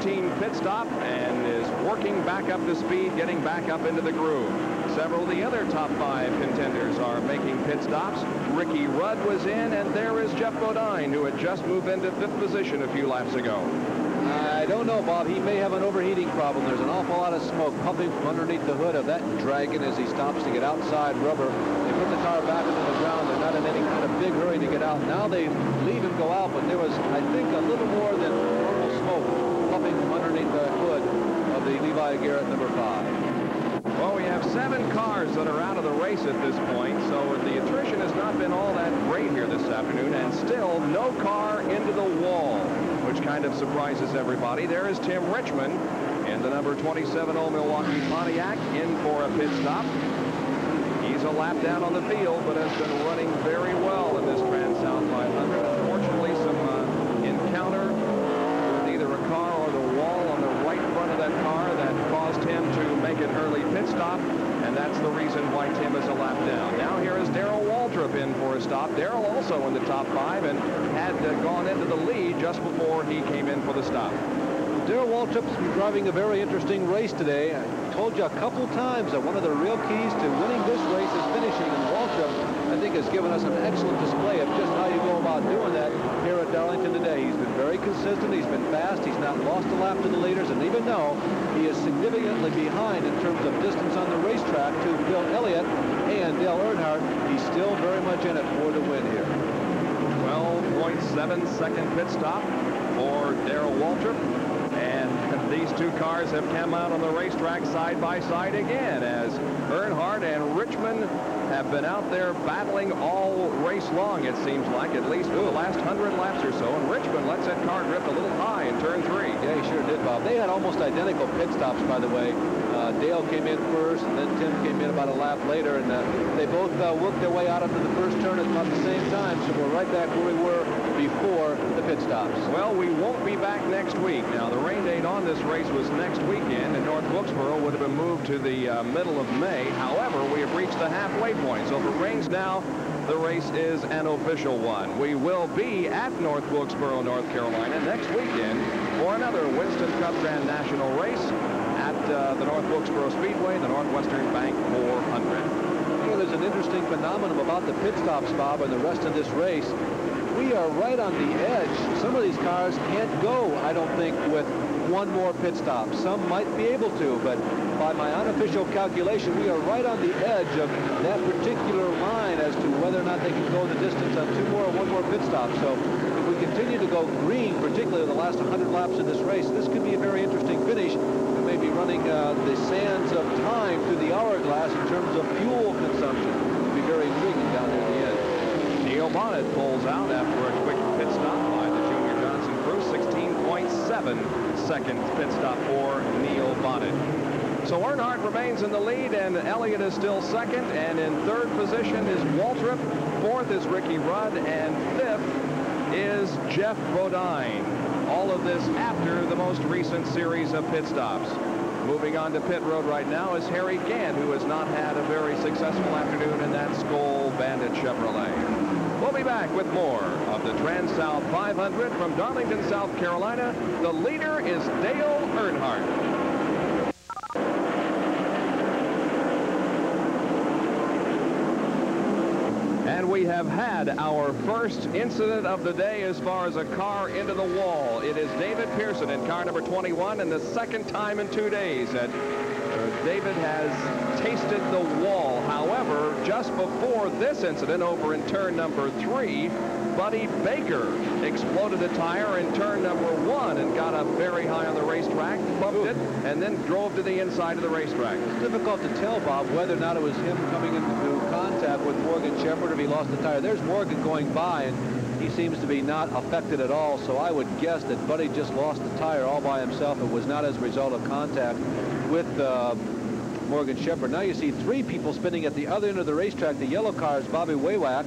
routine pit stop and is working back up to speed, getting back up into the groove. Several of the other top 5 contenders are making pit stops. Ricky Rudd was in, and there is Jeff Bodine, who had just moved into 5th position a few laps ago. I don't know, Bob. He may have an overheating problem. There's an awful lot of smoke pumping from underneath the hood of that Dragon as he stops to get outside rubber. They put the car back into the ground. They're not in any kind of big hurry to get out. Now they leave him go out, but there was, I think, a little more than normal smoke pumping from underneath the hood of the Levi Garrett number 5. Well, we have 7 cars that are out of the race at this point, so the attrition has not been all that great here this afternoon, and still no car into the wall, which kind of surprises everybody. There is Tim Richmond in the number 27 Old Milwaukee Pontiac in for a pit stop. He's a lap down on the field, but has been running very well in this Transouth 500. Unfortunately, some encounter with either a car or the wall on the right front of that car that caused him to make an early pit stop, and that's the reason why Tim is a lap down. Now here is Darrell Waltrip in for a stop. Darrell also in the top 5 and had gone into the lead just before he came in for the stop. Darrell Waltrip's been driving a very interesting race today. I told you a couple times that one of the real keys to winning this race is finishing, and Waltrip, I think, has given us an excellent display of just how you go about doing that here at Darlington today. He's been very consistent. He's been fast. He's not lost a lap to the leaders, and even though he is significantly behind in terms of distance on the racetrack to Bill Elliott and Dale Earnhardt, he's still very much in it for the win here. 12.7 second pit stop for Darrell Waltrip. And these 2 cars have come out on the racetrack side by side again, as Earnhardt and Richmond have been out there battling all race long, it seems like, at least for the last 100 laps or so. And Richmond lets that car drift a little high in turn 3. Yeah, he sure did, Bob. They had almost identical pit stops, by the way. Dale came in first, and then Tim came in about a lap later, and they both worked their way out into the first turn at about the same time, so we're right back where we were before the pit stops. Well, we won't be back next week. Now, the rain date on this race was next weekend, and North Wilkesboro would have been moved to the middle of May. However, we have reached the halfway point, so if it rains now, the race is an official one. We will be at North Wilkesboro, North Carolina next weekend for another Winston Cup National race at the North Wilkesboro Speedway, the Northwestern Bank 400. You know, there's an interesting phenomenon about the pit stops, Bob, and the rest of this race. We are right on the edge. Some of these cars can't go, I don't think, with one more pit stop. Some might be able to, but by my unofficial calculation, we are right on the edge of that particular line as to whether or not they can go the distance on 2 more or 1 more pit stop. So if we continue to go green, particularly in the last 100 laps of this race, this could be a very interesting finish. We may be running the sands of time through the hourglass in terms of fuel consumption. It will be very intriguing down there at the end. Neil Bonnet pulls out after a quick pit stop by the Junior Johnson crew. 16.7 seconds pit stop for Neil Bonnet. So Earnhardt remains in the lead, and Elliott is still second, and in 3rd position is Waltrip, 4th is Ricky Rudd, and 5th is Jeff Bodine. All of this after the most recent series of pit stops. Moving on to pit road right now is Harry Gant, who has not had a very successful afternoon in that Skoal Bandit Chevrolet. We'll be back with more of the Transouth 500 from Darlington, South Carolina. The leader is Dale Earnhardt. And we have had our first incident of the day as far as a car into the wall. It is David Pearson in car number 21, and the second time in 2 days that David has tasted the wall. However, just before this incident over in turn number 3, Buddy Baker exploded a tire in turn number 1 and got up very high on the racetrack, bumped it, and then drove to the inside of the racetrack. It's difficult to tell, Bob, whether or not it was him coming into contact with Morgan Shepherd if he lost the tire. There's Morgan going by, and he seems to be not affected at all, so I would guess that Buddy just lost the tire all by himself. It was not as a result of contact with Morgan Shepherd. Now you see 3 people spinning at the other end of the racetrack. The yellow car is Bobby Waywack.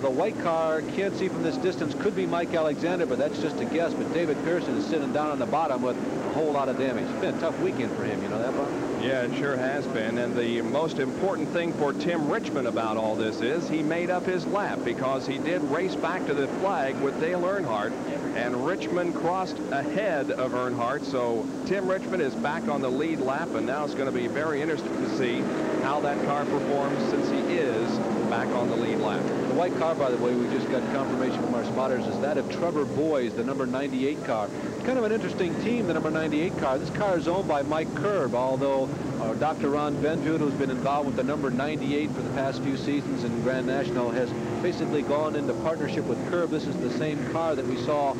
The white car, can't see from this distance, could be Mike Alexander, but that's just a guess. But David Pearson is sitting down on the bottom with a whole lot of damage. It's been a tough weekend for him, you know that, Bob? Yeah, it sure has been. And the most important thing for Tim Richmond about all this is he made up his lap, because he did race back to the flag with Dale Earnhardt and Richmond crossed ahead of Earnhardt. So Tim Richmond is back on the lead lap, and now it's going to be very interesting to see how that car performs since he is back on the lead lap. The white car, by the way, we just got confirmation from our spotters, is that of Trevor Boyes, the number 98 car. It's kind of an interesting team, the number 98 car. This car is owned by Mike Curb, although Dr. Ron Benfield, who's been involved with the number 98 for the past few seasons in Grand National, has basically gone into partnership with Curb. This is the same car that we saw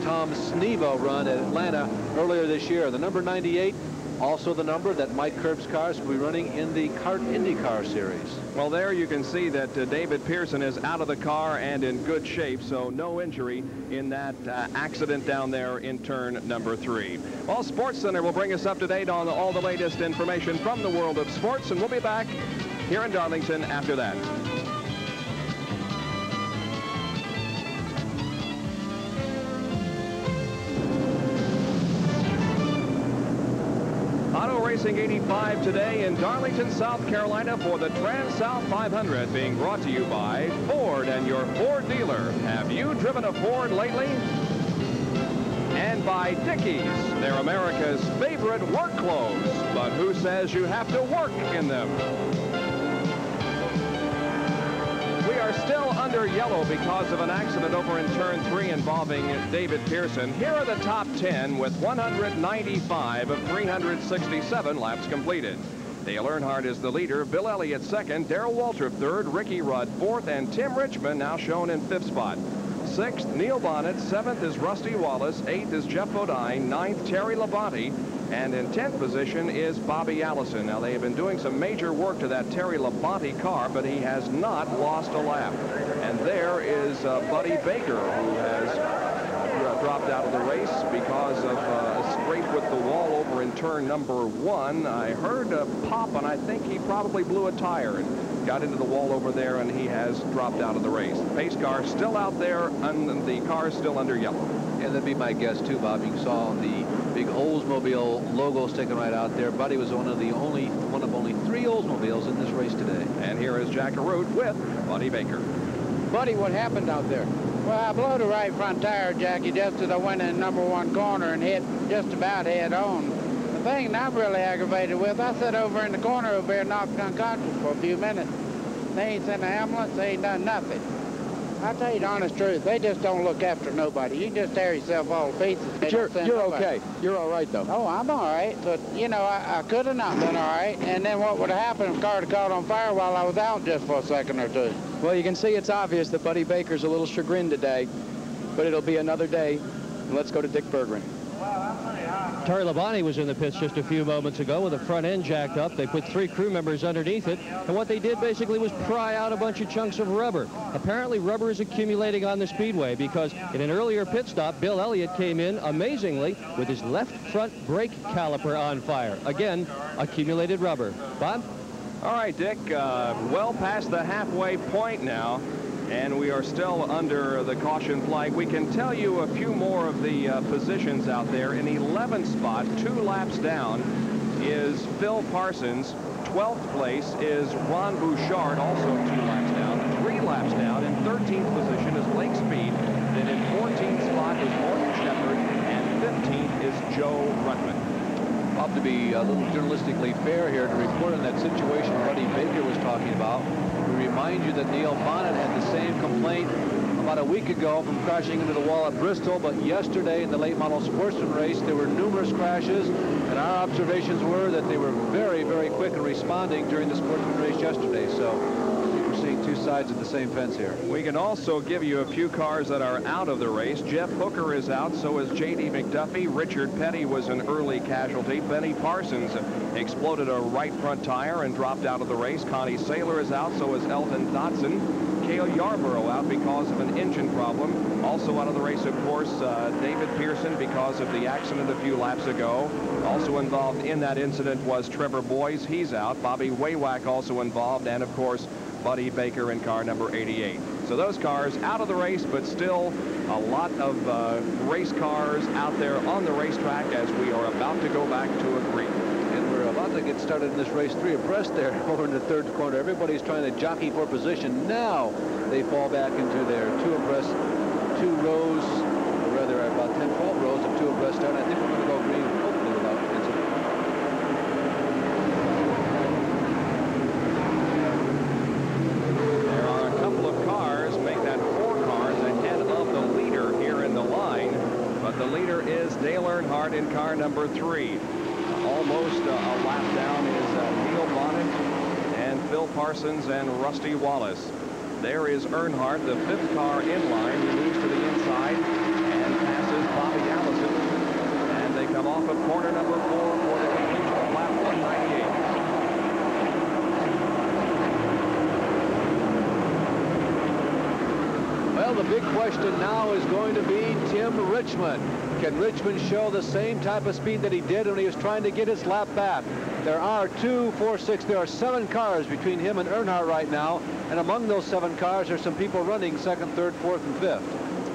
Tom Sneva run at Atlanta earlier this year. The number 98, also the number that Mike Curb's cars will be running in the CART IndyCar series. Well, there you can see that David Pearson is out of the car and in good shape, so no injury in that accident down there in turn number 3. Well, Sports Center will bring us up to date on all the latest information from the world of sports, and we'll be back here in Darlington after that. Auto Racing 85 today in Darlington, South Carolina for the Trans-South 500, being brought to you by Ford and your Ford dealer. Have you driven a Ford lately? And by Dickies, they're America's favorite work clothes, but who says you have to work in them? We are still under yellow because of an accident over in turn 3 involving David Pearson. Here are the top 10 with 195 of 367 laps completed. Dale Earnhardt is the leader, Bill Elliott second, Darrell Waltrip third, Ricky Rudd fourth, and Tim Richmond now shown in fifth spot. Sixth, Neil Bonnet. Seventh is Rusty Wallace. Eighth is Jeff Bodine. Ninth, Terry Labonte. And in 10th position is Bobby Allison. Now, they have been doing some major work to that Terry Labonte car, but he has not lost a lap. And there is Buddy Baker, who has dropped out of the race because of a scrape with the wall over in turn number 1. I heard a pop, and I think he probably blew a tire and got into the wall over there, and he has dropped out of the race. Pace car still out there, and the car is still under yellow. Yeah, that'd be my guess too, Bob. You saw the big Oldsmobile logo sticking right out there. Buddy was one of only 3 Oldsmobiles in this race today. And here is Jack Arute with Buddy Baker. Buddy, what happened out there? Well, I blew the right front tire, Jackie, just as I went in the number 1 corner and hit just about head on. The thing that I'm really aggravated with, I sat over in the corner over there knocked unconscious for a few minutes. They ain't sent an ambulance, they ain't done nothing. I tell you the honest truth, they just don't look after nobody. You can just tear yourself all to pieces. But you're okay. You're all right, though. Oh, I'm all right. But, you know, I could have not been all right. And then what would have happened if the car had caught on fire while I was out just for a second or two? Well, you can see it's obvious that Buddy Baker's a little chagrined today, but it'll be another day. And let's go to Dick Berggren. Terry Labonte was in the pits just a few moments ago with the front end jacked up. They put 3 crew members underneath it, and what they did basically was pry out a bunch of chunks of rubber. Apparently rubber is accumulating on the speedway because in an earlier pit stop, Bill Elliott came in amazingly with his left front brake caliper on fire. Again, accumulated rubber. Bob? All right, Dick, well past the halfway point now, and we are still under the caution flag. We can tell you a few more of the positions out there. In 11th spot, 2 laps down, is Phil Parsons. 12th place is Ron Bouchard, also 2 laps down. 3 laps down. In 13th position is Lake Speed. Then in 14th spot is Morgan Shepherd, and 15th is Joe Rutman. Bob, to be a little journalistically fair here, to report on that situation Buddy Baker was talking about, we remind you that Neil Bonnet had the same complaint about a week ago from crashing into the wall at Bristol, but yesterday in the late model sportsman race there were numerous crashes, and our observations were that they were very, very quick in responding during the sportsman race yesterday. So we're seeing 2 sides of the same fence here. We can also give you a few cars that are out of the race. Jeff Hooker is out, so is J.D. McDuffie. Richard Petty was an early casualty. Benny Parsons exploded a right front tire and dropped out of the race. Connie Saylor is out, so is Elton Dotson. Cale Yarborough out because of an engine problem. Also out of the race, of course, David Pearson because of the accident a few laps ago. Also involved in that incident was Trevor Boyes. He's out. Bobby Waywack also involved, and of course Buddy Baker in car number 88. So those cars out of the race, but still a lot of race cars out there on the racetrack as we are about to go back to a green. And we're about to get started in this race 3 abreast there over in the 3rd corner. Everybody's trying to jockey for position. Now they fall back into their 2 abreast, 2 rows, or rather there, and I think we're going to go green, hopefully without incident. There are a couple of cars, make that 4 cars ahead of the leader here in the line, but the leader is Dale Earnhardt in car number 3. Almost a lap down is Neil Bonnet and Phil Parsons and Rusty Wallace. There is Earnhardt, the 5th car in line. He moves to the inside and passes Bobby Allison. And they come off of corner number 4 for the completion of lap 198. Well, the big question now is going to be Tim Richmond. Can Richmond show the same type of speed that he did when he was trying to get his lap back? There are 2, 4, 6, there are 7 cars between him and Earnhardt right now. And among those 7 cars, there's some people running 2nd, 3rd, 4th, and 5th.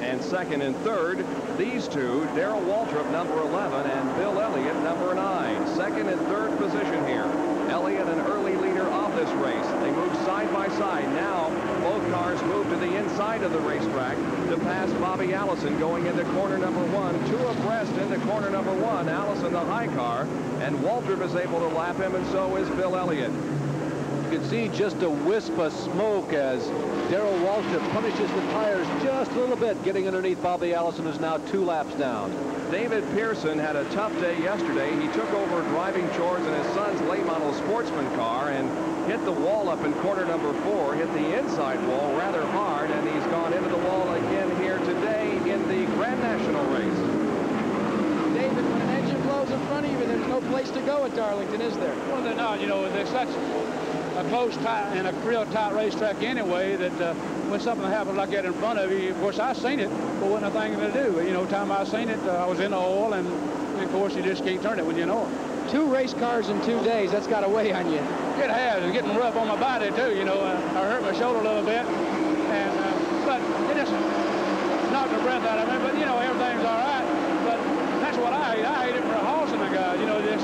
And 2nd and 3rd, these two, Darrell Waltrip, number 11, and Bill Elliott, number 9. 2nd and 3rd position here. Elliott, an early leader of this race. They move side by side. Now, both cars move to the inside of the racetrack to pass Bobby Allison going into corner number 1. 2 abreast into corner number 1. Allison, the high car, and Waltrip is able to lap him, and so is Bill Elliott. You can see just a wisp of smoke as Darrell Waltrip punishes the tires just a little bit, getting underneath Bobby Allison, who's now 2 laps down. David Pearson had a tough day yesterday. He took over driving chores in his son's late model sportsman car and hit the wall up in corner number 4, hit the inside wall rather hard, and he's gone into the wall again here today in the Grand National race. David, when an engine blows in front of you, there's no place to go at Darlington, is there? Well, they're not. You know, there's such a close, tight, and a real tight racetrack anyway that when something happens like that in front of you, of course, I seen it, but wasn't a thing to do. You know, time I seen it, I was in the oil, and of course, you just can't turn it when you know it. 2 race cars in 2 days, that's got to weigh on you. It has. It's getting rough on my body, too. You know, I hurt my shoulder a little bit, and but it just knocked the breath out of me. But, you know, everything's all right. But that's what I hate. I hate it for a horse and a guy. You know, you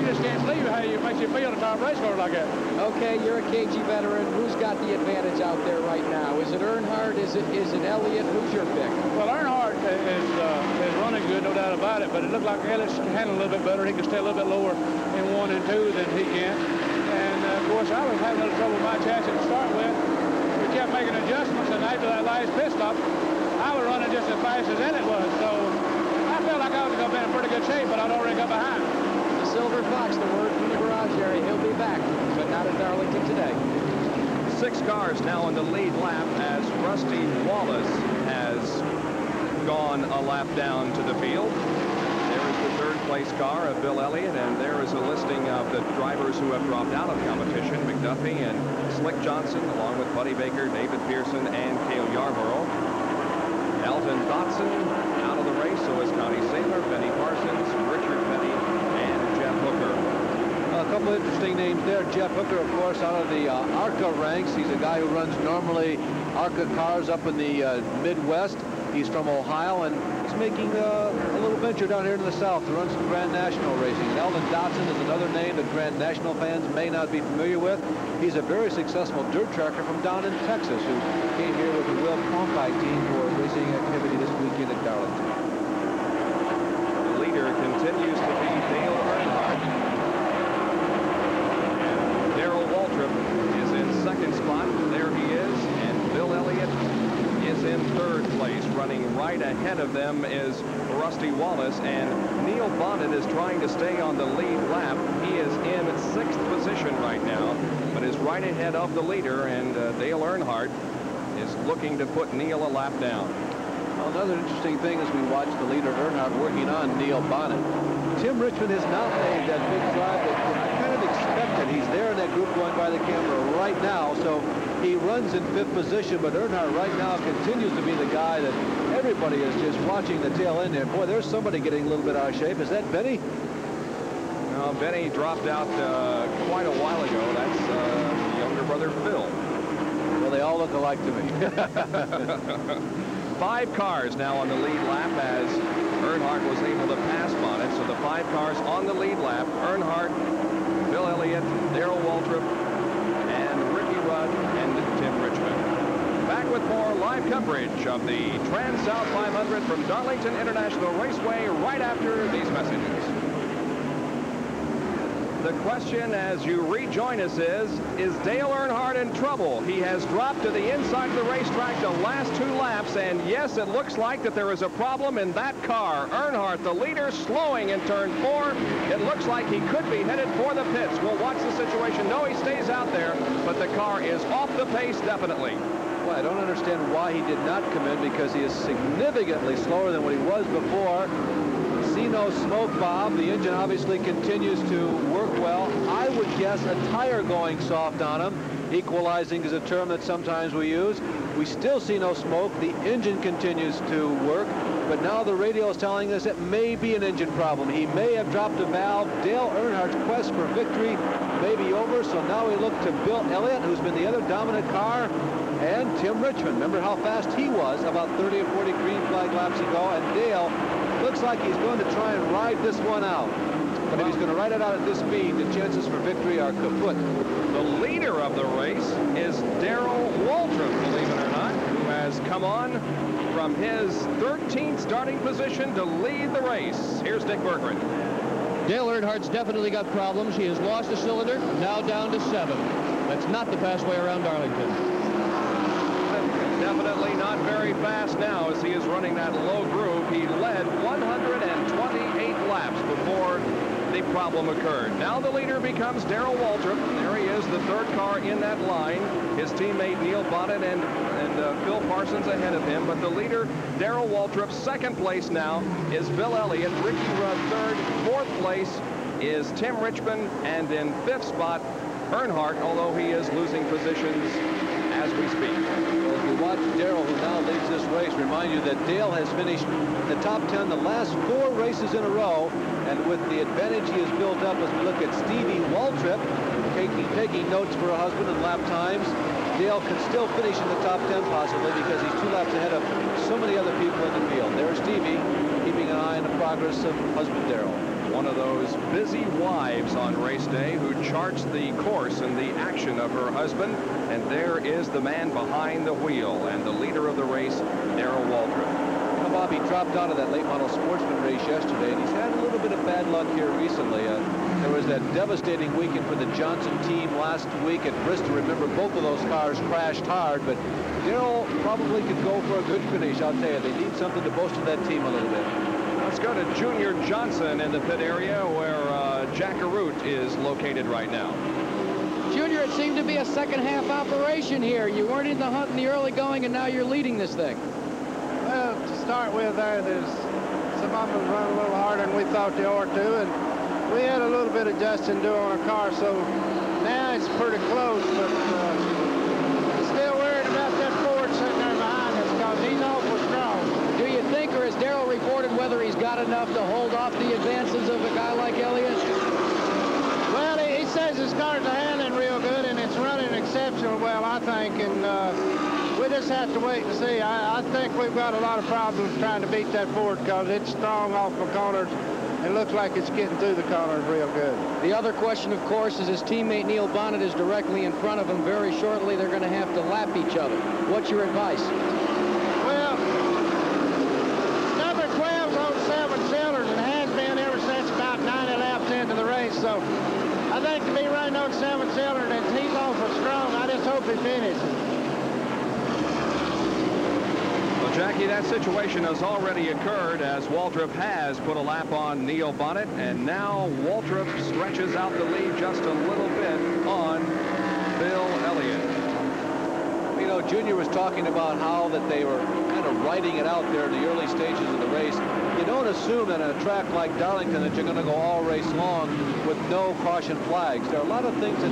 just can't believe how it makes you feel to drive a race car like that. Okay, you're a KG veteran. Who's got the advantage out there right now? Is it Earnhardt? Is it Elliott? Who's your pick? Well, Earnhardt is running good, no doubt about it, but it looked like Elliott's can handle a little bit better. He can stay a little bit lower in 1 and 2 than he can. And, of course, I was having a little trouble with my chassis to start with. We kept making adjustments, and after that last pit stop, I was running just as fast as Elliott was. So I felt like I was going to be in pretty good shape, but I'd already got behind. The Silver Fox, the word from the garage area. He'll be back, but not at Darlington today. 6 cars now in the lead lap as Rusty Wallace has gone a lap down to the field. There is the 3rd place car of Bill Elliott, and there is a listing of the drivers who have dropped out of competition. McDuffie and Slick Johnson, along with Buddy Baker, David Pearson, and Cale Yarborough. Elton Dotson out of the race, so is Connie Saylor, Benny Parsons, Richard Petty, and Jeff Hooker. A couple of interesting names there. Jeff Hooker, of course, out of the ARCA ranks. He's a guy who runs normally ARCA cars up in the Midwest. He's from Ohio, and he's making a little venture down here in the South to run some Grand National racing. Eldon Dotson is another name that Grand National fans may not be familiar with. He's a very successful dirt tracker from down in Texas who came here with the Will Cronkite team for racing activity this weekend at Darlington. The leader continues to be Dale Earnhardt. And Darrell Waltrip is in 2nd spot. There he is. And Bill Elliott is in 3rd place. Running right ahead of them is Rusty Wallace, and Neil Bonnet is trying to stay on the lead lap. He is in 6th position right now, but is right ahead of the leader, and Dale Earnhardt is looking to put Neil a lap down. Well, another interesting thing as we watch the leader Earnhardt working on Neil Bonnet. Tim Richmond has not made that big drive that I kind of expected. He's there in that group going by the camera right now, so he runs in 5th position, but Earnhardt right now continues to be the guy that everybody is just watching the tail end there. Boy, there's somebody getting a little bit out of shape. Is that Benny? No, Benny dropped out quite a while ago. That's younger brother Phil. Well, they all look alike to me. 5 cars now on the lead lap as Earnhardt was able to pass Bonnet. So the 5 cars on the lead lap: Earnhardt, Bill Elliott, Darrell Waltrip, and Ricky Rudd, and Tim Richmond. Back back with more live coverage of the Trans-South 500 from Darlington International Raceway right after these messages. The question as you rejoin us is Dale Earnhardt in trouble? He has dropped to the inside of the racetrack the last 2 laps, and yes, it looks like that there is a problem in that car. Earnhardt, the leader, slowing in turn 4. It looks like he could be headed for the pits. We'll watch the situation. No, he stays out there, but the car is off the pace definitely. Well, I don't understand why he did not come in, because he is significantly slower than what he was before. See no smoke, Bob. The engine obviously continues to work well. I would guess a tire going soft on him. Equalizing is a term that sometimes we use. We still see no smoke. The engine continues to work, but now the radio is telling us it may be an engine problem. He may have dropped a valve. Dale Earnhardt's quest for victory may be over, so now we look to Bill Elliott, who's been the other dominant car, and Tim Richmond. Remember how fast he was about 30 or 40 green flag laps ago, and Dale looks like he's going to try and ride this one out. But if he's going to ride it out at this speed, the chances for victory are kaput. The leader of the race is Darrell Waltrip, believe it or not, who has come on from his 13th starting position to lead the race. Here's Dick Berggren. Dale Earnhardt's definitely got problems. He has lost a cylinder, now down to 7. That's not the fast way around Darlington. Definitely not very fast now as he is running that low groove. He led 128 laps before the problem occurred. Now the leader becomes Darrell Waltrip. There he is, the 3rd car in that line. His teammate Neil Bonnet and Phil Parsons ahead of him. But the leader, Darrell Waltrip, 2nd place now is Bill Elliott. Ricky Rudd 3rd. 4th place is Tim Richmond. And in 5th spot, Earnhardt, although he is losing positions as we speak. Well, if you watch Darrell, who now leads this race, remind you that Dale has finished in the top 10 the last 4 races in a row, and with the advantage he has built up as we look at Stevie Waltrip, taking notes for a husband in lap times, Dale can still finish in the top 10 possibly, because he's 2 laps ahead of so many other people in the field. There's Stevie, keeping an eye on the progress of husband Darrell. One of those busy wives on race day who charts the course and the action of her husband. And there is the man behind the wheel and the leader of the race, Darrell Waltrip. Now, Bob, he dropped out of that late model sportsman race yesterday, and he's had a little bit of bad luck here recently. There was that devastating weekend for the Johnson team last week at Bristol. Remember, both of those cars crashed hard, but Darrell probably could go for a good finish. I'll tell you, they need something to bolster that team a little bit. Let's go to Junior Johnson in the pit area where Jack Arute is located right now. Junior, it seemed to be a second-half operation here. You weren't in the hunt in the early going, and now you're leading this thing. Well, to start with, there's some of them run a little harder than we thought they ought to, and we had a little bit of adjusting to do on our car, so now it's pretty close, but still worried about that Ford sitting there behind us because he's awful strong. Do you think, or has Darrell reported whether he's got enough to hold off the advances of a guy like Elliott? Well, he says his car's handling real good, and it's running exceptional well, I think, and we just have to wait and see. I think we've got a lot of problems trying to beat that Ford because it's strong off the corners. It looks like it's getting through the corners real good. The other question, of course, is his teammate Neil Bonnet is directly in front of him. Very shortly, they're going to have to lap each other. What's your advice? Well, number 12's on 7 cylinders and has been ever since about 90 laps into the race. So I think to be running on 7 cylinders and he's awful strong, I just hope he finishes. Jackie, that situation has already occurred as Waltrip has put a lap on Neil Bonnet, and now Waltrip stretches out the lead just a little bit on Bill Elliott. You know, Junior was talking about how that they were kind of riding it out there in the early stages of the race. You don't assume that on a track like Darlington that you're going to go all race long with no caution flags. There are a lot of things that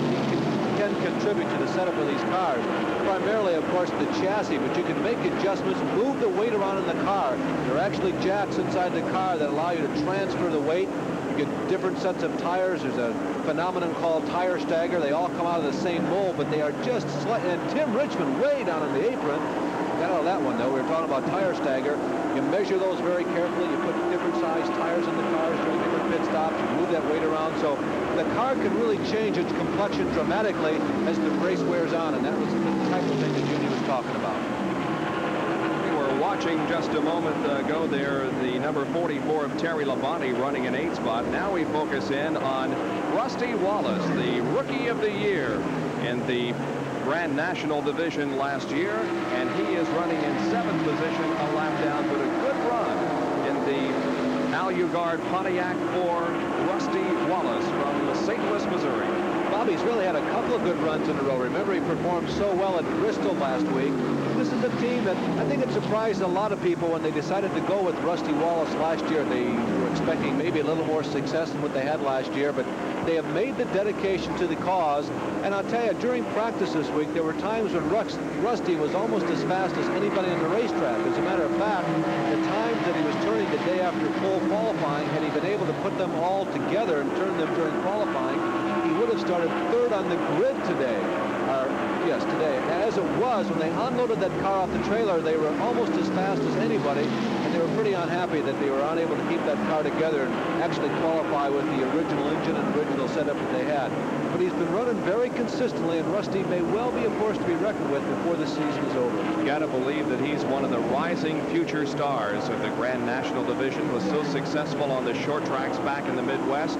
can contribute to the setup of these cars. Primarily, of course, the chassis, but you can make adjustments, move the weight around in the car. There are actually jacks inside the car that allow you to transfer the weight. You get different sets of tires. There's a phenomenon called tire stagger. They all come out of the same mold, but they are just slight. And Tim Richmond way down in the apron. Got out of that one, though. We were talking about tire stagger. You measure those very carefully. You put different size tires in the cars during different pit stops. You move that weight around. So the car can really change its complexion dramatically as the race wears on, and that was the type of thing that Junior was talking about. watching just a moment ago there the number 44 of Terry Labonte running an 8 spot. Now we focus in on Rusty Wallace, the Rookie of the Year in the Grand National Division last year, and he is running in 7th position, a lap down, but a good run in the Al Ugard Pontiac for Rusty Wallace from St. Louis, Missouri. Bobby's really had a couple of good runs in a row. Remember, he performed so well at Bristol last week. This is a team that I think it surprised a lot of people when they decided to go with Rusty Wallace last year. They were expecting maybe a little more success than what they had last year, but they have made the dedication to the cause. And I'll tell you, during practice this week, there were times when Rusty was almost as fast as anybody on the racetrack. As a matter of fact, the times that he was turning the day after full qualifying, had he been able to put them all together and turn them during qualifying, he would have started 3rd on the grid today. Yes, today. As it was, when they unloaded that car off the trailer, they were almost as fast as anybody, and they were pretty unhappy that they were unable to keep that car together and actually qualify with the original engine and original setup that they had. But he's been running very consistently, and Rusty may well be a force to be reckoned with before the season is over. You got to believe that he's one of the rising future stars of the Grand National Division. Was so successful on the short tracks back in the Midwest.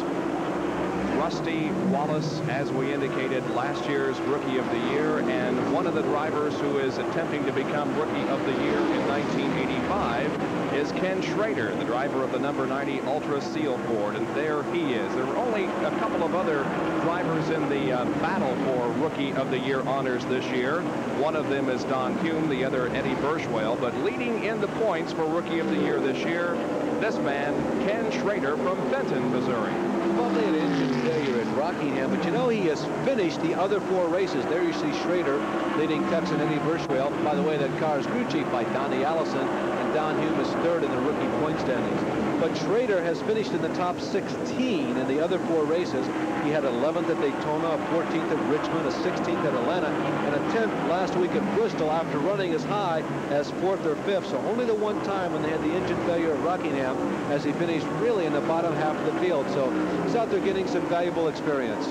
Rusty Wallace, as we indicated, last year's Rookie of the Year, and one of the drivers who is attempting to become Rookie of the Year in 1985 is Ken Schrader, the driver of the number 90 Ultra Seal Ford, and there he is. There were only a couple of other drivers in the battle for Rookie of the Year honors this year. One of them is Don Hume, the other Eddie Burschwell, but leading in the points for Rookie of the Year this year, this man, Ken Schrader from Benton, Missouri. Probably an engine failure at Rockingham, but you know he has finished the other 4 races. There you see Schrader leading Texan Eddie Burschwell. By the way, that car is crew chief by Donnie Allison, and Don Hume is 3rd in the rookie point standings. But Schrader has finished in the top 16 in the other 4 races. He had 11th at Daytona, a 14th at Richmond, a 16th at Atlanta, and a 10th last week at Bristol after running as high as 4th or 5th. So only the one time when they had the engine failure at Rockingham as he finished really in the bottom half of the field. So he's out there getting some valuable experience.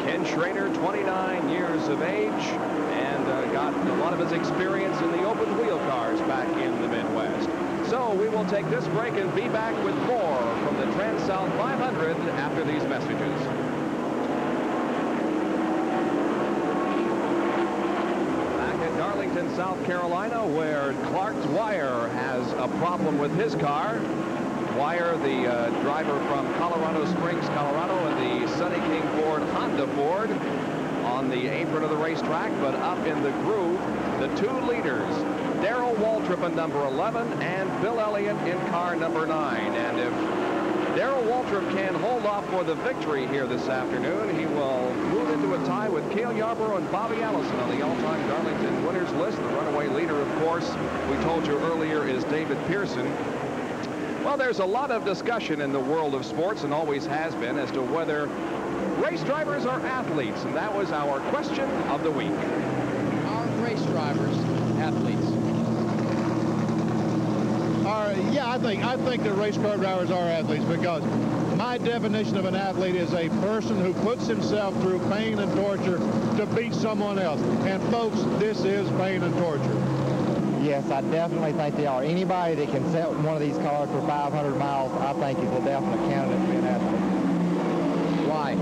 Ken Schrader, 29 years of age, and got a lot of his experience in the open wheel cars back in the Midwest. So we will take this break and be back with more from the Trans-South 500 after these messages. Back at Darlington, South Carolina, where Clark Dwyer has a problem with his car. Dwyer, the driver from Colorado Springs, Colorado, and the Sonny King Ford Honda Ford on the apron of the racetrack, but up in the groove, the 2 leaders, Darrell Waltrip in number 11 and Bill Elliott in car number 9. And if Darrell Waltrip can hold off for the victory here this afternoon, he will move into a tie with Cale Yarborough and Bobby Allison on the all-time Darlington winners list. The runaway leader, of course, we told you earlier, is David Pearson. Well, there's a lot of discussion in the world of sports, and always has been, as to whether race drivers are athletes, and that was our question of the week. Are race drivers athletes? Yeah, I think that race car drivers are athletes, because my definition of an athlete is a person who puts himself through pain and torture to beat someone else. And folks, this is pain and torture. Yes, I definitely think they are. Anybody that can set one of these cars for 500 miles, I think is a definite candidate to be an athlete. Why?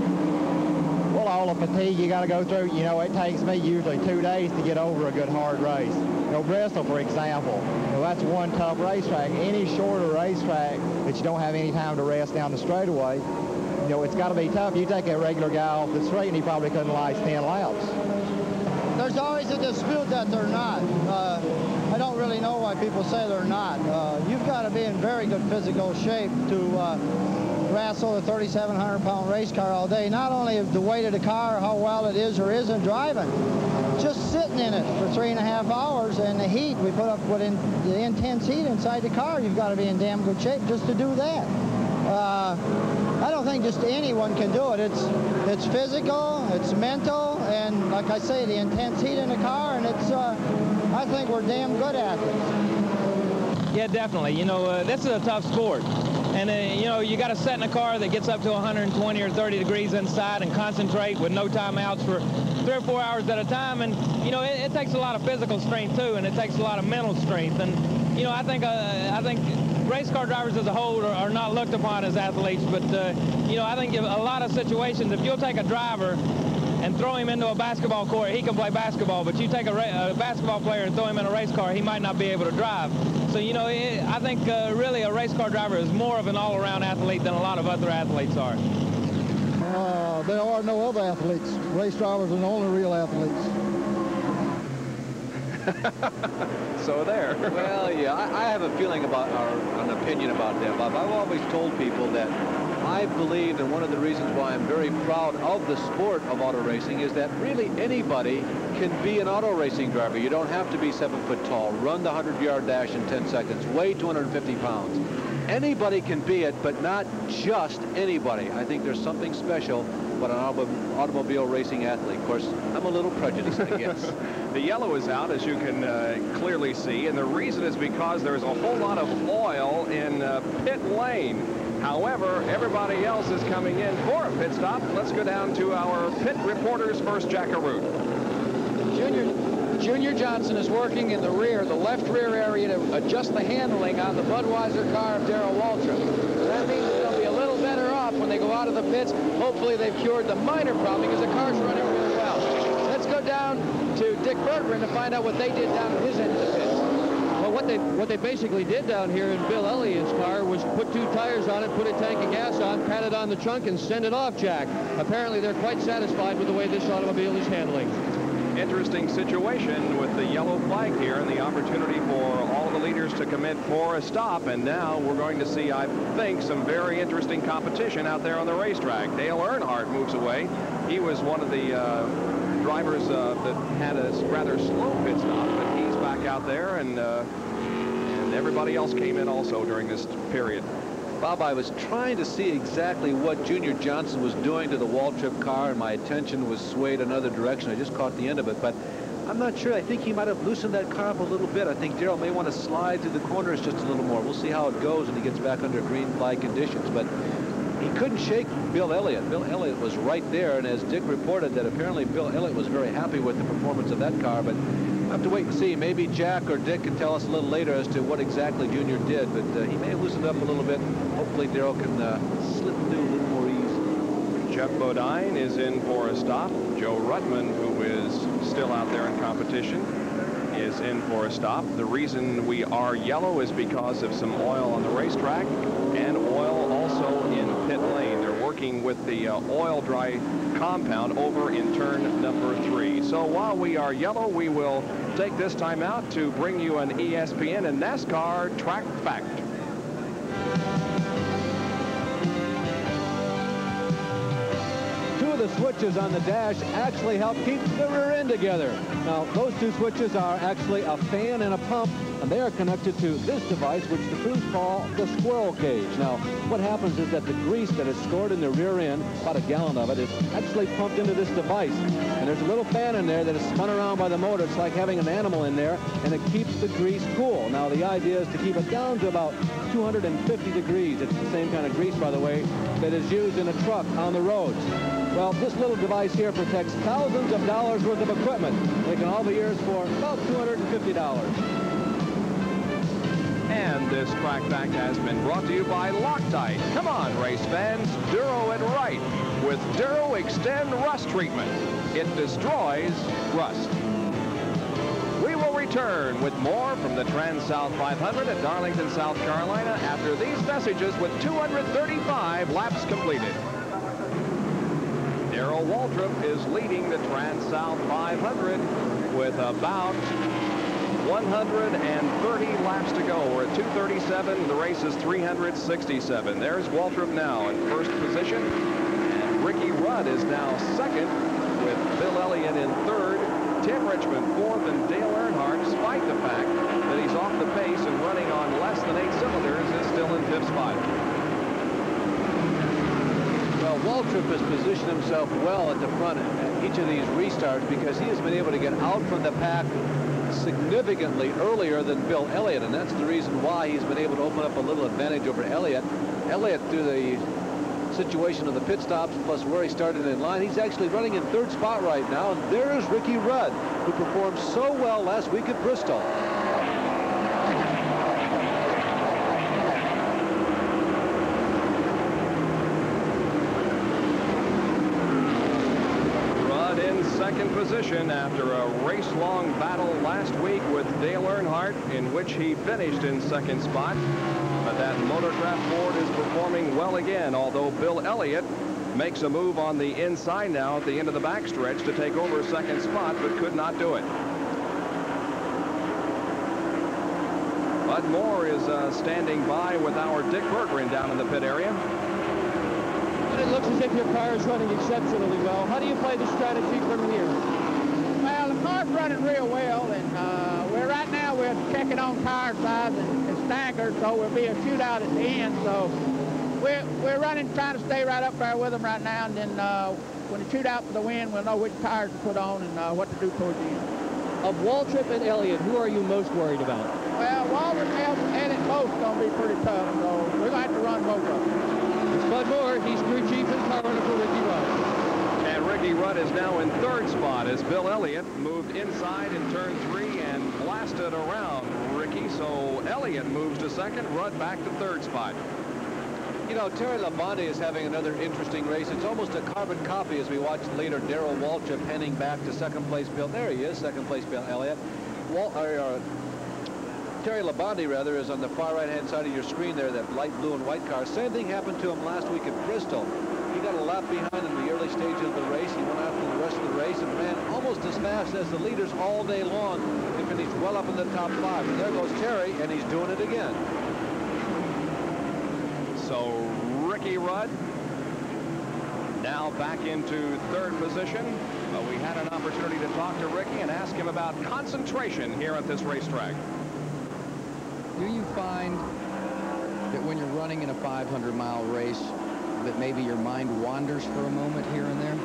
Well, all the fatigue you got to go through, you know, it takes me usually 2 days to get over a good hard race. You know, Bristol, for example, you know, that's one tough racetrack. Any shorter racetrack that you don't have any time to rest down the straightaway, you know, it's got to be tough. You take a regular guy off the straight and he probably couldn't last 10 laps. There's always a dispute that they're not. I don't really know why people say they're not. You've got to be in very good physical shape to wrestle a 3,700-pound race car all day. Not only the weight of the car, how well it is or isn't driving, just sitting in it for 3.5 hours, and the heat we put up with the intense heat inside the car, you've got to be in damn good shape just to do that. I don't think just anyone can do it. It's physical, it's mental, and like I say, the intense heat in the car, and it's I think we're damn good athletes. Yeah, definitely. You know, this is a tough sport. And, you know, you got to set in a car that gets up to 120 or 30 degrees inside and concentrate with no timeouts for 3 or 4 hours at a time. And, you know, it takes a lot of physical strength, too, and it takes a lot of mental strength. And, you know, I think race car drivers as a whole are not looked upon as athletes. But, you know, I think in a lot of situations, if you'll take a driver and throw him into a basketball court, he can play basketball. But you take a basketball player and throw him in a race car, he might not be able to drive. So, you know, I think really a race car driver is more of an all-around athlete than a lot of other athletes are. There are no other athletes. Race drivers are the only real athletes. So there. Well, yeah, I have a feeling about, or an opinion about that, Bob. I've always told people that I believe, and one of the reasons why I'm very proud of the sport of auto racing is that really anybody can be an auto racing driver. You don't have to be 7 foot tall, run the 100-yard dash in 10 seconds, weigh 250 pounds. Anybody can be it, but not just anybody. I think there's something special about an automobile racing athlete. Of course, I'm a little prejudiced, I guess. The yellow is out, as you can clearly see, and the reason is because there's a whole lot of oil in pit lane. However, everybody else is coming in for a pit stop. Let's go down to our pit reporters first, Jackaroo. Junior Johnson is working in the rear, the left rear area, to adjust the handling on the Budweiser car of Darrell Waltrip. That means they'll be a little better off when they go out of the pits. Hopefully they've cured the minor problem because the car's running really well. Let's go down to Dick Berggren to find out what they did down at his end of the pits. Well, what they basically did down here in Bill Elliott's car was put 2 tires on it, put a tank of gas on, pat it on the trunk, and send it off, Jack. Apparently, they're quite satisfied with the way this automobile is handling. Interesting situation with the yellow flag here and the opportunity for all of the leaders to commit for a stop. And now we're going to see, I think, some very interesting competition out there on the racetrack. Dale Earnhardt moves away. He was one of the drivers that had a rather slow pit stop, but he's back out there, and everybody else came in also during this period. Bob, I was trying to see exactly what Junior Johnson was doing to the Waltrip car, and my attention was swayed another direction. I just caught the end of it, but I'm not sure. I think he might have loosened that car up a little bit. I think Darrell may want to slide through the corners just a little more. We'll see how it goes when he gets back under green flag conditions, but he couldn't shake Bill Elliott. Bill Elliott was right there, and as Dick reported, that apparently Bill Elliott was very happy with the performance of that car, but we'll have to wait and see. Maybe Jack or Dick can tell us a little later as to what exactly Junior did, but he may have loosened up a little bit. Hopefully Darrell can slip through a little more ease. Jeff Bodine is in for a stop. Joe Ruttman, who is still out there in competition, is in for a stop. The reason we are yellow is because of some oil on the racetrack and oil also in pit lane. They're working with the oil dry compound over in turn number 3. So while we are yellow, we will take this time out to bring you an ESPN and NASCAR track fact. The switches on the dash actually help keep the rear end together. Now, those 2 switches are actually a fan and a pump, and they are connected to this device, which the crews call the squirrel cage. Now, what happens is that the grease that is stored in the rear end, about a gallon of it, is actually pumped into this device. And there's a little fan in there that is spun around by the motor. It's like having an animal in there, and it keeps the grease cool. Now, the idea is to keep it down to about 250 degrees. It's the same kind of grease, by the way, that is used in a truck on the roads. Well, this little device here protects thousands of dollars worth of equipment. They can all be yours for about $250. And this track fact has been brought to you by Loctite. Come on, race fans, Duro it right with Duro Extend Rust Treatment. It destroys rust. We will return with more from the Trans-South 500 at Darlington, South Carolina after these messages with 235 laps completed. Darrell Waltrip is leading the Trans-South 500 with about 130 laps to go. We're at 237. The race is 367. There's Waltrip now in first position. And Ricky Rudd is now second with Bill Elliott in third. Tim Richmond fourth, and Dale Earnhardt, despite the fact that he's off the pace and running on less than 8 cylinders, is still in fifth spot. Well, Waltrip has positioned himself well at the front at each of these restarts because he has been able to get out from the pack significantly earlier than Bill Elliott, and that's the reason why he's been able to open up a little advantage over Elliott. Elliott, through the situation of the pit stops, plus where he started in line, he's actually running in 3rd spot right now. And there's Ricky Rudd, who performed so well last week at Bristol. Second position after a race-long battle last week with Dale Earnhardt, in which he finished in 2nd spot. But that Motorcraft Ford is performing well again, although Bill Elliott makes a move on the inside now at the end of the backstretch to take over 2nd spot, but could not do it. Bud Moore is standing by with our Dick Berggren down in the pit area. It looks as if your car is running exceptionally well. How do you play the strategy from here? Well, the car's running real well, and right now we're checking on tire size and stackers, so we'll be a shootout at the end. So we're running, trying to stay right up there with them right now, and then when the shootout for the win, we'll know which tires to put on and what to do towards the end. Of Waltrip and Elliott, who are you most worried about? Well, Waltrip and Elliott both going to be pretty tough, so we're going to have to run both of them. Bud Moore, he's crew chief and car runner for Ricky Rudd. And Ricky Rudd is now in 3rd spot as Bill Elliott moved inside in turn 3 and blasted around Ricky. So Elliott moves to 2nd, Rudd back to 3rd spot. You know, Terry Labonte is having another interesting race. It's almost a carbon copy as we watch later Darrell Waltrip heading back to 2nd place Bill. There he is, 2nd place Bill Elliott. Terry Labonte, rather, is on the far right-hand side of your screen there, that light blue and white car. Same thing happened to him last week at Bristol. He got a lap behind in the early stages of the race. He went after the rest of the race and ran almost as fast as the leaders all day long and finished well up in the top 5. And there goes Terry, and he's doing it again. So Ricky Rudd now back into 3rd position. But we had an opportunity to talk to Ricky and ask him about concentration here at this racetrack. Do you find that when you're running in a 500-mile race that maybe your mind wanders for a moment here and there?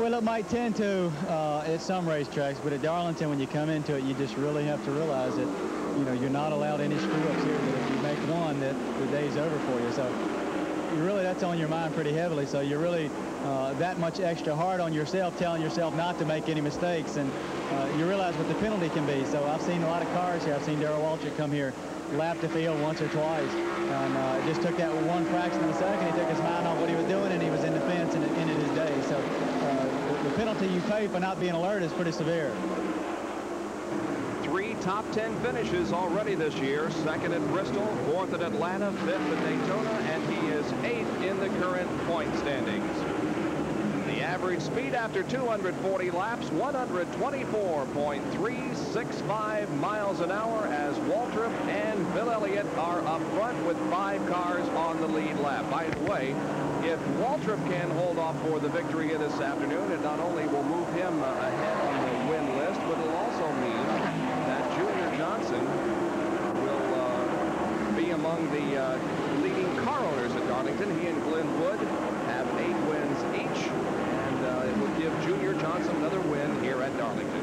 Well, it might tend to at some racetracks, but at Darlington, when you come into it, you just really have to realize that, you know, you're not allowed any screw-ups here, that if you make one, that the day's over for you. So you really, that's on your mind pretty heavily. So you're really that much extra hard on yourself, telling yourself not to make any mistakes, and you realize what the penalty can be. So I've seen a lot of cars here. I've seen Darrell Waltrip come here, lap the field once or twice, and it just took that one fraction of a second. He took his mind off what he was doing, and he was in the fence, and it ended his day. So the penalty you pay for not being alert is pretty severe. 3 top 10 finishes already this year. 2nd at Bristol, 4th at Atlanta, 5th at Daytona, and he is 8th in the current point standings. The average speed after 240 laps, 124.365 miles an hour, as Waltrip and Bill Elliott are up front with 5 cars on the lead lap. By the way, if Waltrip can hold off for the victory here this afternoon, it not only will move him ahead on the win list, but it'll also mean that Junior Johnson will be among the leading car owners at Darlington. He and Glenn Wood have 8 wins each, and it will give Junior Johnson another win here at Darlington.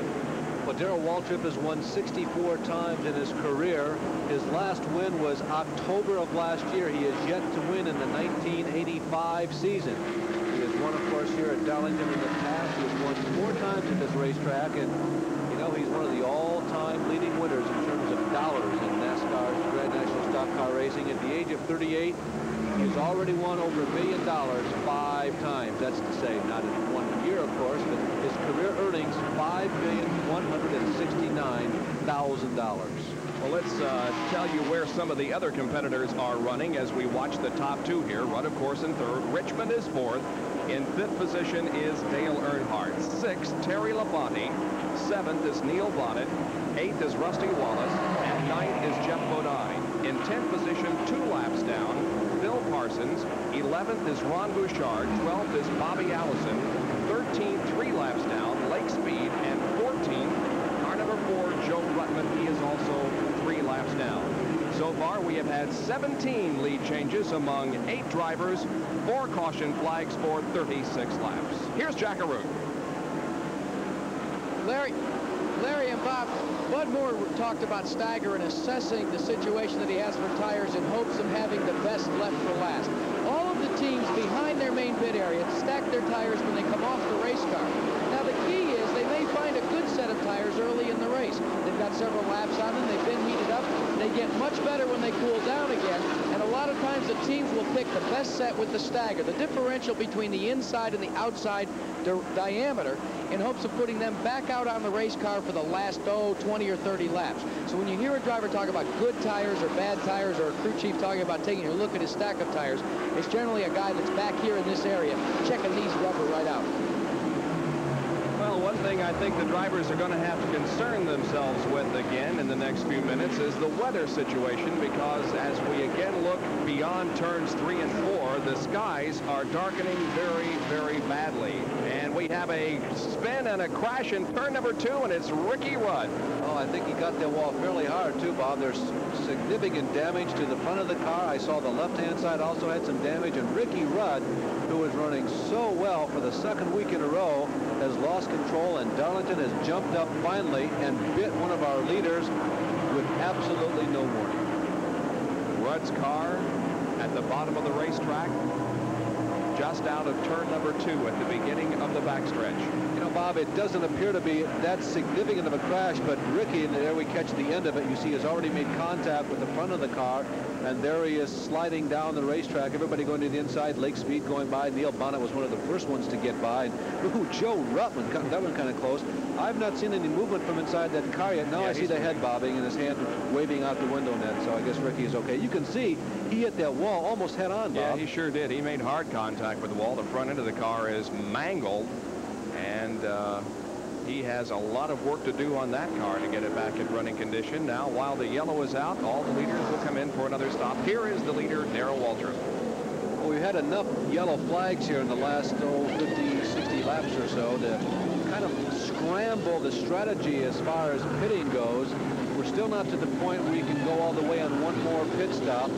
Well, Darrell Waltrip has won 64 times in his career. His last win was October of last year. He has yet to win in the 1985 season. He has won, of course, here at Darlington in the past. He has won 4 times at this racetrack, and, you know, he's one of the all-time leading winners in terms of dollars in NASCAR's Grand National Stock Car Racing. At the age of 38, he's already won over $1 million 5 times. That's to say, not in 1 year, of course, but his career earnings, $5,169,000. Well, let's tell you where some of the other competitors are running as we watch the top 2 here. Rudd, of course, in 3rd. Richmond is 4th. In 5th position is Dale Earnhardt. 6th, Terry Labonte. 7th is Neil Bonnet. 8th is Rusty Wallace. And 9th is Jeff Bodine. In 10th position, 2 laps down, Bill Parsons. 11th is Ron Bouchard. 12th is Bobby Allison. 13th, 3 laps down, Lake Speed. And 14th, car number 4, Joe Rutman. He is also 3 laps down. So far, we have had 17 lead changes among 8 drivers, 4 caution flags for 36 laps. Here's Jack Arute. Larry, Larry and Bob, Bud Moore talked about Steiger and assessing the situation that he has for tires in hopes of having the best left for last. All of the teams behind their main pit area stack their tires when they come off the race car. Now the key is they may find a good set of tires early in the race. They've got several laps on them. They've been heated up. They get much better when they cool down again. And a lot of times the teams will pick the best set with the stagger, the differential between the inside and the outside diameter, in hopes of putting them back out on the race car for the last 20 or 30 laps. So when you hear a driver talk about good tires or bad tires, or a crew chief talking about taking a look at his stack of tires, it's generally a guy that's back here in this area checking these rubber right out. Well, one thing I think the drivers are going to have to concern themselves with again in the next few minutes is the weather situation, because as we again look beyond turns 3 and 4, the skies are darkening very, very badly. And we have a spin and a crash in turn number 2, and it's Ricky Rudd. Oh, I think he got that wall fairly hard too, Bob. There's significant damage to the front of the car. I saw the left-hand side also had some damage, and Ricky Rudd, who was running so well for the second week in a row, has lost control, and Darlington has jumped up finally and bit one of our leaders with absolutely no warning. Rudd's car at the bottom of the racetrack, just out of turn number 2 at the beginning of the backstretch. You know, Bob, it doesn't appear to be that significant of a crash, but Ricky, and there we catch the end of it, you see, has already made contact with the front of the car, and there he is sliding down the racetrack. Everybody going to the inside, Lake Speed going by. Neil Bonnet was one of the first ones to get by. And, Joe Ruttman, that one kind of close. I've not seen any movement from inside that car yet. Now I see the head bobbing and his hand waving out the window net, so I guess Ricky is okay. You can see he hit that wall almost head on, Bob. Yeah, he sure did. He made hard contact with the wall. The front end of the car is mangled, and he has a lot of work to do on that car to get it back in running condition. Now, while the yellow is out, all the leaders will come in for another stop. Here is the leader, Darrell Waltrip. Well, we've had enough yellow flags here in the last 50, 60 laps or so to kind of scramble the strategy as far as pitting goes. We're still not to the point where you can go all the way on one more pit stop.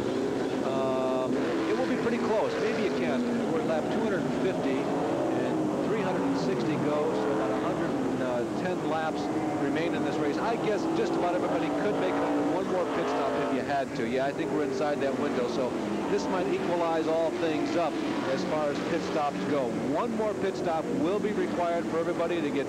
It will be pretty close. Maybe you can. We're at lap 250 and 360 goes, so about 110 laps remain in this race. I guess just about everybody could make it on one more pit stop if you had to. Yeah, I think we're inside that window, so this might equalize all things up as far as pit stops go. One more pit stop will be required for everybody to get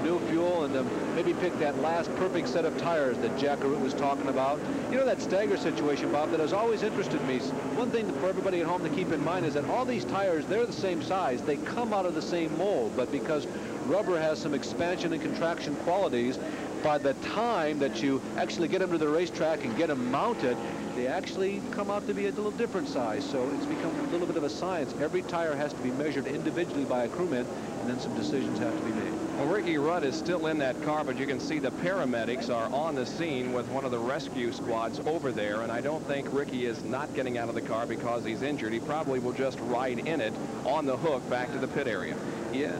new fuel and maybe pick that last perfect set of tires that Jack Arute was talking about. You know, that stagger situation, Bob, that has always interested me. One thing for everybody at home to keep in mind is that all these tires, they're the same size. They come out of the same mold, but because rubber has some expansion and contraction qualities, by the time that you actually get them to the racetrack and get them mounted, they actually come out to be a little different size. So it's become a little bit of a science. Every tire has to be measured individually by a crewman, and then some decisions have to be made. Well, Ricky Rudd is still in that car, but you can see the paramedics are on the scene with one of the rescue squads over there, and I don't think Ricky is not getting out of the car because he's injured. He probably will just ride in it on the hook back to the pit area. Yeah.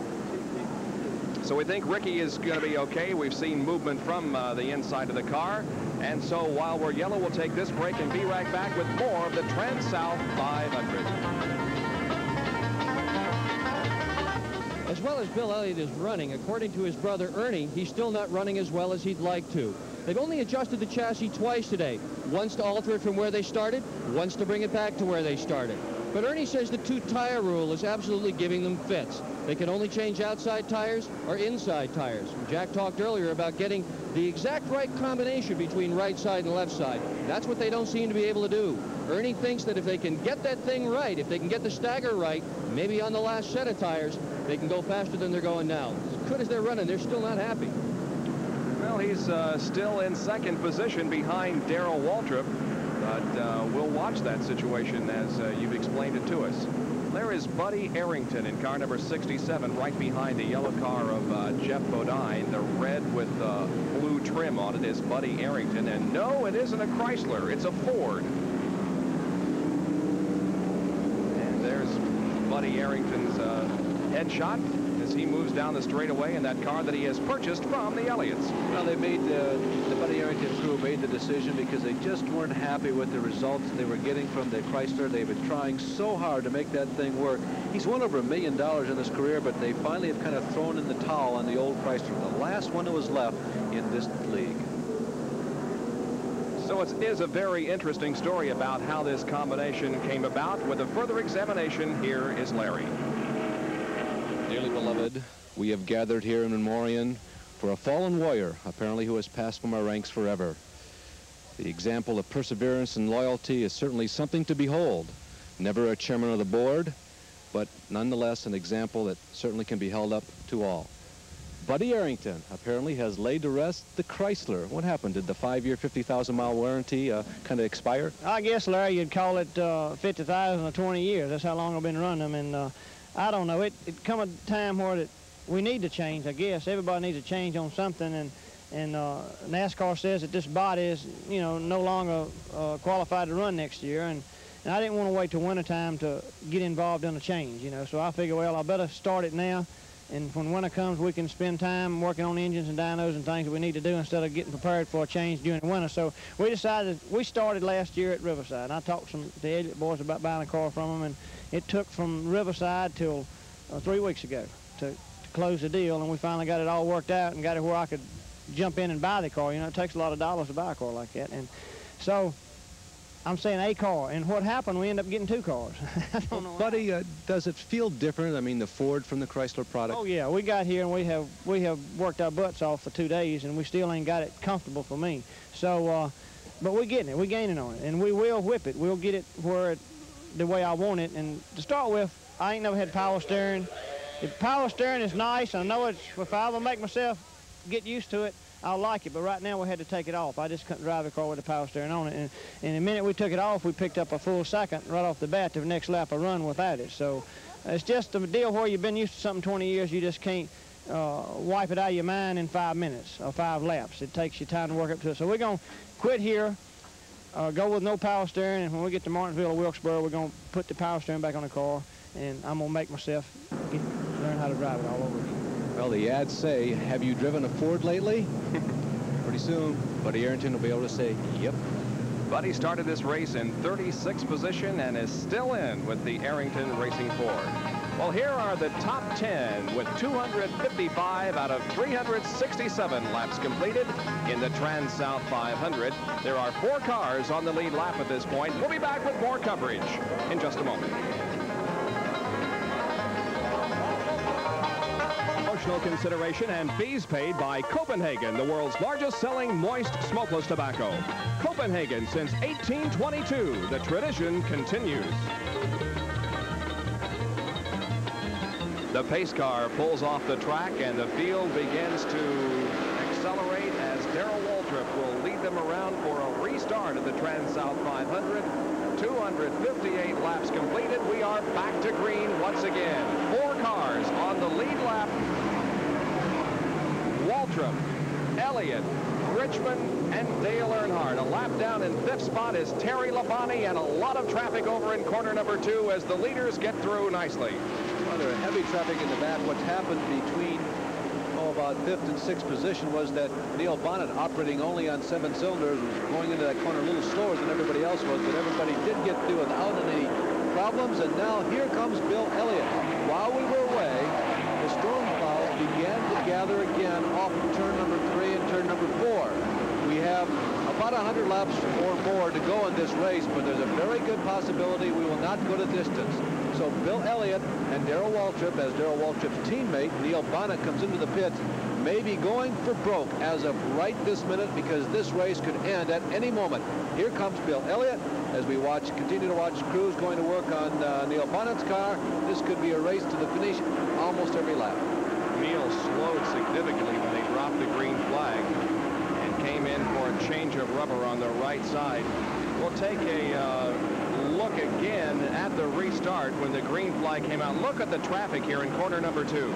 So we think Ricky is going to be okay. We've seen movement from the inside of the car. And so while we're yellow, we'll take this break and be right back with more of the Trans-South 500. As well as Bill Elliott is running, according to his brother Ernie, he's still not running as well as he'd like to. They've only adjusted the chassis twice today. Once to alter it from where they started, once to bring it back to where they started. But Ernie says the two-tire rule is absolutely giving them fits. They can only change outside tires or inside tires. Jack talked earlier about getting the exact right combination between right side and left side. That's what they don't seem to be able to do. Ernie thinks that if they can get that thing right, if they can get the stagger right, maybe on the last set of tires, they can go faster than they're going now. As good as they're running, they're still not happy. Well, he's still in second position behind Darrell Waltrip, but we'll watch that situation as you've explained it to us. There is Buddy Arrington in car number 67, right behind the yellow car of Jeff Bodine. The red with blue trim on it is Buddy Arrington. And no, it isn't a Chrysler, it's a Ford. And there's Buddy Arrington's headshot. His he moves down the straightaway in that car that he has purchased from the Elliots. Well, they made the Buddy Arrington crew made the decision because they just weren't happy with the results they were getting from the Chrysler. They've been trying so hard to make that thing work. He's won over $1 million in his career, but they finally have kind of thrown in the towel on the old Chrysler, the last one that was left in this league. So it is a very interesting story about how this combination came about. With a further examination, here is Larry. Dearly beloved, we have gathered here in memoriam for a fallen warrior, apparently who has passed from our ranks forever. The example of perseverance and loyalty is certainly something to behold. Never a chairman of the board, but nonetheless an example that certainly can be held up to all. Buddy Arrington apparently has laid to rest the Chrysler. What happened? Did the 5-year, 50,000-mile warranty kind of expire? I guess, Larry, you'd call it 50,000 or 20 years. That's how long I've been running them. And I don't know. It come a time where we need to change, I guess. Everybody needs to change on something. And NASCAR says that this body is, you know, no longer qualified to run next year. And I didn't want to wait till wintertime to get involved in a change, you know. So I figured, well, I better start it now. And when winter comes, we can spend time working on engines and dynos and things that we need to do instead of getting prepared for a change during the winter. So we decided, we started last year at Riverside. And I talked to the Elliott boys about buying a car from them, and it took from Riverside till 3 weeks ago to close the deal, and we finally got it all worked out and got it where I could jump in and buy the car. You know, it takes a lot of dollars to buy a car like that. And so I'm saying a car, and what happened, we end up getting 2 cars. I don't know. Buddy, does it feel different? I mean, the Ford from the Chrysler product? Oh yeah, we got here and we have worked our butts off for 2 days, and we still ain't got it comfortable for me. So, but we're getting it, we're gaining on it, and we will whip it. We'll get it where the way I want it. And to start with, I ain't never had power steering. The power steering is nice. I know it's, if I ever make myself get used to it, I'll like it, but right now we had to take it off. I just couldn't drive the car with the power steering on it. And the minute we took it off, we picked up a full second right off the bat to the next lap I run without it. So it's just a deal where you've been used to something 20 years, you just can't wipe it out of your mind in 5 minutes or 5 laps. It takes you time to work up to it. So we're going to quit here, go with no power steering, and when we get to Martinsville or Wilkesboro, we're going to put the power steering back on the car, and I'm going to make myself learn how to drive it all over again. Well, the ads say, have you driven a Ford lately? Pretty soon, Buddy Arrington will be able to say, yep. Buddy started this race in 36th position and is still in with the Arrington Racing Ford. Well, here are the top 10 with 255 out of 367 laps completed in the Trans-South 500. There are 4 cars on the lead lap at this point. We'll be back with more coverage in just a moment. Consideration and fees paid by Copenhagen, the world's largest selling moist smokeless tobacco. Copenhagen since 1822. The tradition continues. The pace car pulls off the track and the field begins to accelerate as Darrell Waltrip will lead them around for a restart of the Trans-South 500. 258 laps completed. We are back to green once again. 4 cars on the lead lap. Waltrip, Elliott, Richmond, and Dale Earnhardt. A lap down in 5th spot is Terry Labonte, and a lot of traffic over in corner number 2 as the leaders get through nicely. Well, there are heavy traffic in the back. What's happened between about 5th and 6th position was that Neil Bonnet, operating only on 7 cylinders, was going into that corner a little slower than everybody else was, but everybody did get through without any problems. And now here comes Bill Elliott. While we were away, the storm clouds began to gather again off of turn number 3 and turn number 4. We have about 100 laps or more to go in this race, but there's a very good possibility we will not go to distance. So Bill Elliott and Darrell Waltrip, as Darrell Waltrip's teammate, Neil Bonnet, comes into the pits, may be going for broke as of right this minute, because this race could end at any moment. Here comes Bill Elliott as we continue to watch crews going to work on Neil Bonnet's car. This could be a race to the finish almost every lap. Neil slowed significantly when they dropped the green flag and came in for a change of rubber on the right side. We'll take a look again at the restart when the green flag came out. Look at the traffic here in corner number 2.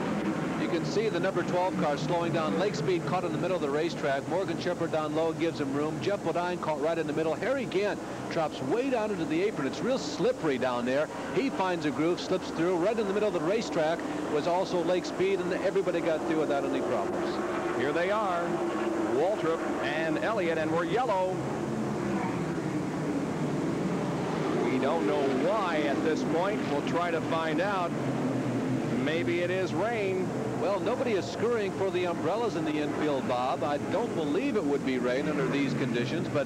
You can see the number 12 car slowing down. Lake Speed caught in the middle of the racetrack. Morgan Shepherd down low gives him room. Jeff Bodine caught right in the middle. Harry Gant drops way down into the apron. It's real slippery down there. He finds a groove, slips through. Right in the middle of the racetrack was also Lake Speed, and everybody got through without any problems. Here they are, Waltrip and Elliott, and we're yellow. We don't know why at this point. We'll try to find out. Maybe it is rain. Well, nobody is scurrying for the umbrellas in the infield, Bob. I don't believe it would be rain under these conditions, but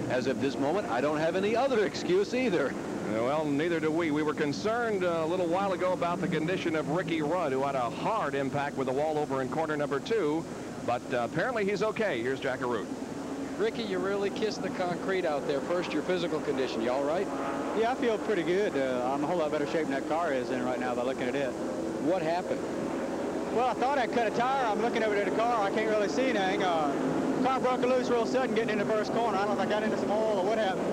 as of this moment, I don't have any other excuse either. Well, neither do we. We were concerned a little while ago about the condition of Ricky Rudd, who had a hard impact with the wall over in corner number 2, but apparently he's okay. Here's Jack Arute. Ricky, you really kissed the concrete out there. First, your physical condition. You all right? Yeah, I feel pretty good. I'm in a whole lot better shape than that car is in right now by looking at it. What happened? Well, I thought I cut a tire. I'm looking over to the car. I can't really see anything. The car broke loose real sudden getting in the first corner. I don't know if I got into some oil or what happened.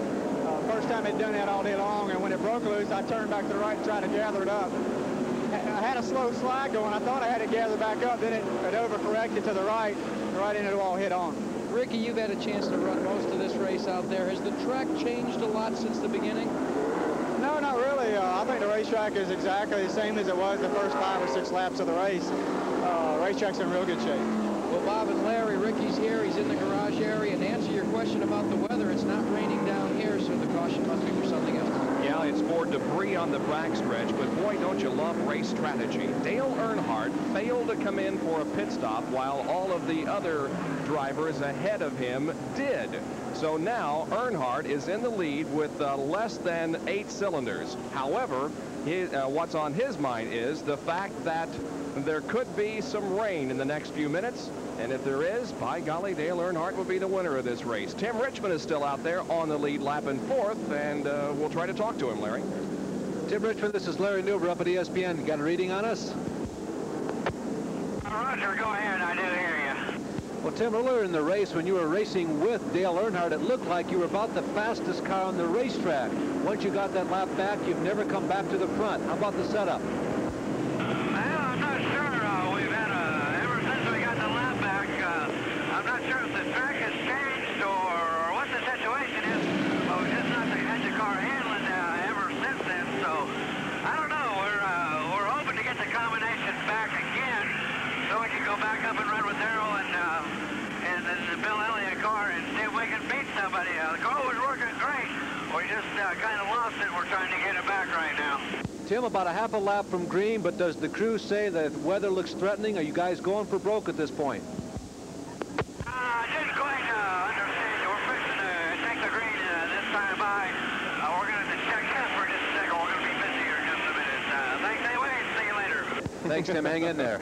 First time I'd done that all day long, and when it broke loose, I turned back to the right and tried to gather it up. I had a slow slide going. I thought I had it gathered back up. Then it overcorrected to the right into the wall, hit on. Ricky, you've had a chance to run most of this race out there. Has the track changed a lot since the beginning? No, not really. I think the racetrack is exactly the same as it was the first 5 or 6 laps of the race. Racetrack's in real good shape. Well, Bob and Larry, Ricky's here. He's in the garage area. And to answer your question about the weather, it's not raining down here, so the caution must be for something else. Yeah, it's for debris on the backstretch, but boy, don't you love race strategy. Dale Earnhardt failed to come in for a pit stop while all of the other drivers ahead of him did. So now Earnhardt is in the lead with less than 8 cylinders. However, what's on his mind is the fact that there could be some rain in the next few minutes. And if there is, by golly, Dale Earnhardt will be the winner of this race. Tim Richmond is still out there on the lead lap in 4th, and we'll try to talk to him, Larry. Tim Richmond, this is Larry Newber up at ESPN. You got a reading on us? Roger, go ahead. I did hear you. Well, Tim, earlier in the race, when you were racing with Dale Earnhardt, it looked like you were about the fastest car on the racetrack. Once you got that lap back, you've never come back to the front. How about the setup? I'm not sure. We've had ever since we got the lap back, I'm not sure if the track has changed or what the situation is, but we've just not had the car handling ever since then. So I don't know. We're hoping to get the combination back again so we can go back up and run with Darrell and the Bill Elliott car and see if we can beat somebody. The car was working great. We just kind of lost it. We're trying to get it back right now. Tim, about a half a lap from green, but does the crew say that the weather looks threatening? Are you guys going for broke at this point? I didn't quite understand you. We're fixing to take the green this time by. We're going to check this for just a second. We're going to be busy here in just a minute. Thanks anyway. See you later. Thanks, Tim. Hang in there.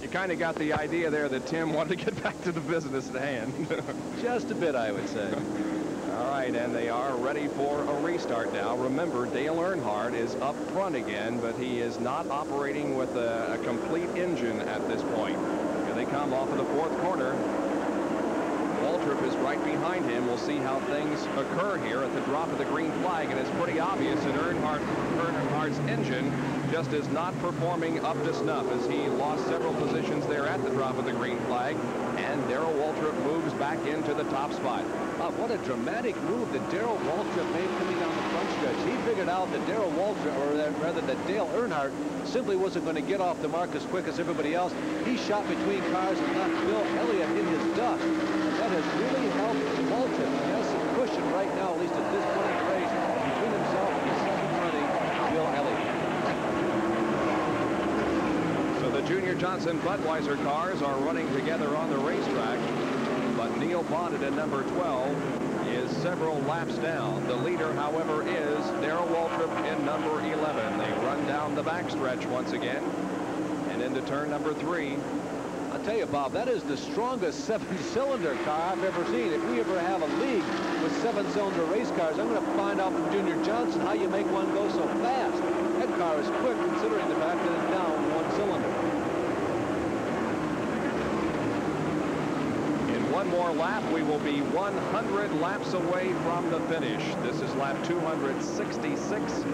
You kind of got the idea there that Tim wanted to get back to the business at hand. Just a bit, I would say. All right, and they are ready for a restart now. Remember, Dale Earnhardt is up front again, but he is not operating with a complete engine at this point. Here they come off of the 4th corner. Waltrip is right behind him. We'll see how things occur here at the drop of the green flag, and it's pretty obvious that Earnhardt's engine just is not performing up to snuff as he lost several positions there at the drop of the green flag, and Darrell Waltrip moves back into the top spot. What a dramatic move that Darrell Waltrip made coming down the front stretch. He figured out that Darrell Waltrip, or rather that Dale Earnhardt, simply wasn't going to get off the mark as quick as everybody else. He shot between cars and knocked Bill Elliott in his dust. And that has really helped Waltrip. He has some cushion right now, at least at this point in the race, between himself and the second running Bill Elliott. So the Junior Johnson Budweiser cars are running together on the racetrack. But Neil Bonnet in number 12 is several laps down. The leader, however, is Darrell Waltrip in number 11. They run down the backstretch once again and into turn number 3. I'll tell you, Bob, that is the strongest 7-cylinder car I've ever seen. If we ever have a league with 7-cylinder race cars, I'm going to find out from Junior Johnson how you make one go so fast. That car is quick considering the fact that it's down 1 cylinder. One more lap, we will be 100 laps away from the finish. This is lap 266.